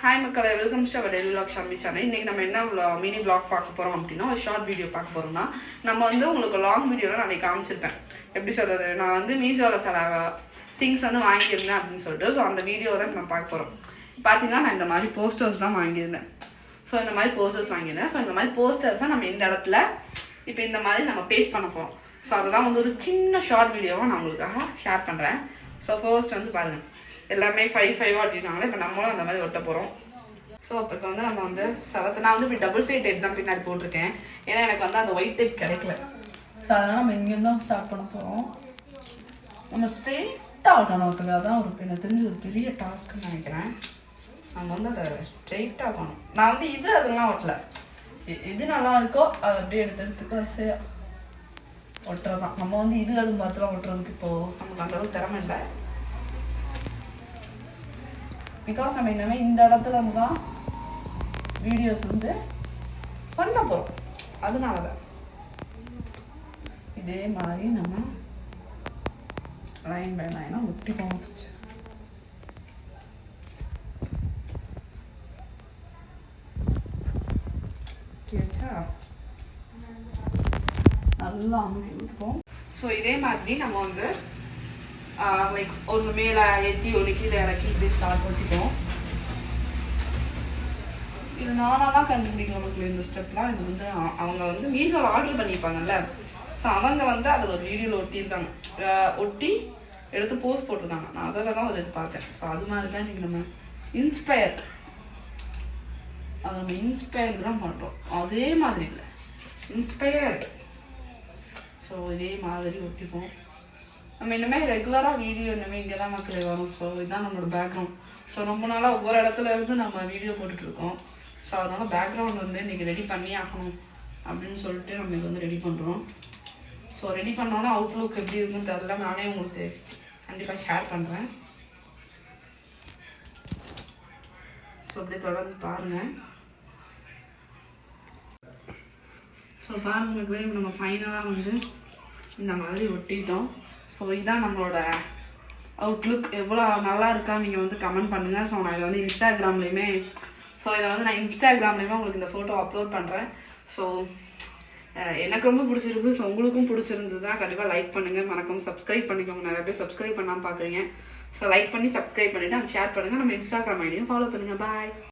Hi மக்களே, welcome to our daily vlog Shami channel. இன்றைக்கி நம்ம என்ன மினி vlog பார்க்க போகிறோம் அப்படின்னா, ஒரு ஷார்ட் வீடியோ பார்க்க போகிறோம்னா, நம்ம வந்து உங்களுக்கு லாங் வீடியோவில் நான் காமிச்சிருப்பேன். எப்படி சொல்கிறது, நான் வந்து மீஷோவில் சில திங்ஸ் வந்து வாங்கியிருந்தேன் அப்படின்னு சொல்லிட்டு. ஸோ அந்த வீடியோ தான் நம்ம பார்க்க போகிறோம். பார்த்தீங்கன்னா நான் இந்த மாதிரி போஸ்டர்ஸ் தான் வாங்கியிருந்தேன். ஸோ இந்த மாதிரி போஸ்டர்ஸ் வாங்கியிருந்தேன். ஸோ இந்த மாதிரி போஸ்டர்ஸ் தான் நம்ம இந்த இடத்துல இப்போ இந்த மாதிரி நம்ம பேஸ்ட் பண்ண போகிறோம். ஸோ அதெல்லாம் வந்து ஒரு சின்ன ஷார்ட் வீடியோவாக நான் உங்களுக்காக ஷேர் பண்ணுறேன். ஸோ ஃபர்ஸ்ட் வந்து பாருங்கள், எல்லாமே 5 அப்படின்னாங்களே. இப்போ நம்மளும் அந்த மாதிரி ஒட்ட போகிறோம். ஸோ இப்போ வந்து நம்ம வந்து நான் வந்து இப்போ டபுள் சைட் டைப் தான் பின்னாடி போட்டிருக்கேன். ஏன்னா எனக்கு வந்து அந்த ஒயிட் டைப் கிடைக்கல. ஸோ அதனால் நம்ம இங்கேருந்து தான் ஸ்டார்ட் பண்ண போகிறோம். நம்ம ஸ்ட்ரெயிட்டாக ஆகணும். அதான் ஒரு எனக்கு தெரிஞ்சு ஒரு பெரிய டாஸ்க்குன்னு நினைக்கிறேன். நம்ம வந்து அதை ஸ்ட்ரெயிட்டாக ஆகணும். நான் வந்து இது அதெல்லாம் ஒட்டல. இது நல்லா இருக்கோ அதை அப்படியே எடுத்துக்கிறதுக்கு வரிசையாக ஒட்டுறதான். நம்ம வந்து இது அது மாத்திரம் ஒட்டுறதுக்கு இப்போது நமக்கு அந்த அளவுக்கு திறமை இல்லை. பிகாஸ் நம்ம என்னமே இந்த இடத்துல இருந்து தான் வீடியோஸ் வந்து பண்ண போகிறோம். அதனால தான் இதே மாதிரி நம்ம லைன் பை லைனாக ஒட்டிப்போம். நல்லா அமுக்கி விட்டுப்போம். ஸோ இதே மாதிரி நம்ம வந்து லைக் ஒன்று மேலே ஏற்றி ஒன்று கீழே இறக்கி இப்படி ஸ்டார்ட் பண்ணிப்போம். இது நானாலாம் கண்டுபிடிக்கல மக்கள். இந்த ஸ்டெப்லாம் இது வந்து அவங்க வந்து மீஷோவில் ஆர்டர் பண்ணியிருப்பாங்கல்ல. ஸோ அவங்க வந்து அதில் ஒரு வீடியோவில் ஒட்டியிருக்காங்க, ஒட்டி எடுத்து போஸ்ட் போட்டிருக்காங்க. நான் அதில் தான் ஒரு இது பார்த்தேன். ஸோ அது மாதிரி தான் இன்றைக்கி நம்ம இன்ஸ்பயர்ட் அதை நம்ம இன்ஸ்பயர்டு தான் பண்ணுறோம். அதே மாதிரி இல்லை, இன்ஸ்பயர்டு. ஸோ இதே மாதிரி ஒட்டிப்போம். நம்ம இனிமேல் ரெகுலராக வீடியோ இனிமேல் இங்கே தான் மக்களே வரும். ஸோ இதுதான் நம்மளோட பேக்ரவுண்ட். ஸோ ரொம்ப நாளாக ஒவ்வொரு இடத்துல இருந்து நம்ம வீடியோ போட்டுட்ருக்கோம். ஸோ அதனால் பேக்ரவுண்ட் வந்து இன்றைக்கி ரெடி பண்ணி ஆகணும் அப்படின்னு சொல்லிட்டு நம்ம இது வந்து ரெடி பண்ணுறோம். ஸோ ரெடி பண்ணோன்னா அவுட்லுக் எப்படி இருக்குன்னு தெரியல. நானே உங்களுக்கு கண்டிப்பாக ஷேர் பண்ணுறேன். ஸோ அப்படியே தொடர்ந்து பாருங்கள். ஸோ பாருங்களுக்குள்ளே நம்ம ஃபைனலாக வந்து இந்த மாதிரி ஒட்டிட்டோம். ஸோ இதுதான் நம்மளோட அவுட்லுக். எவ்வளோ நல்லா இருக்கா நீங்கள் வந்து கமெண்ட் பண்ணுங்கள். ஸோ நான் இதை வந்து இன்ஸ்டாகிராம்லேயுமே உங்களுக்கு இந்த ஃபோட்டோ அப்லோட் பண்ணுறேன். ஸோ எனக்கு ரொம்ப பிடிச்சிருக்கு. ஸோ உங்களுக்கும் பிடிச்சிருந்ததுன்னா கண்டிப்பாக லைக் பண்ணுங்கள், மறக்காம சப்ஸ்கிரைப் பண்ணிக்கோங்க. நிறைய பேர் சப்ஸ்கிரைப் பண்ணாமல் பார்க்குறீங்க. ஸோ லைக் பண்ணி சப்ஸ்கிரைப் பண்ணிவிட்டு அதை ஷேர் பண்ணுங்கள். நம்ம இன்ஸ்டாகிராம் ஐடியும் ஃபாலோ பண்ணுங்கள். பாய்.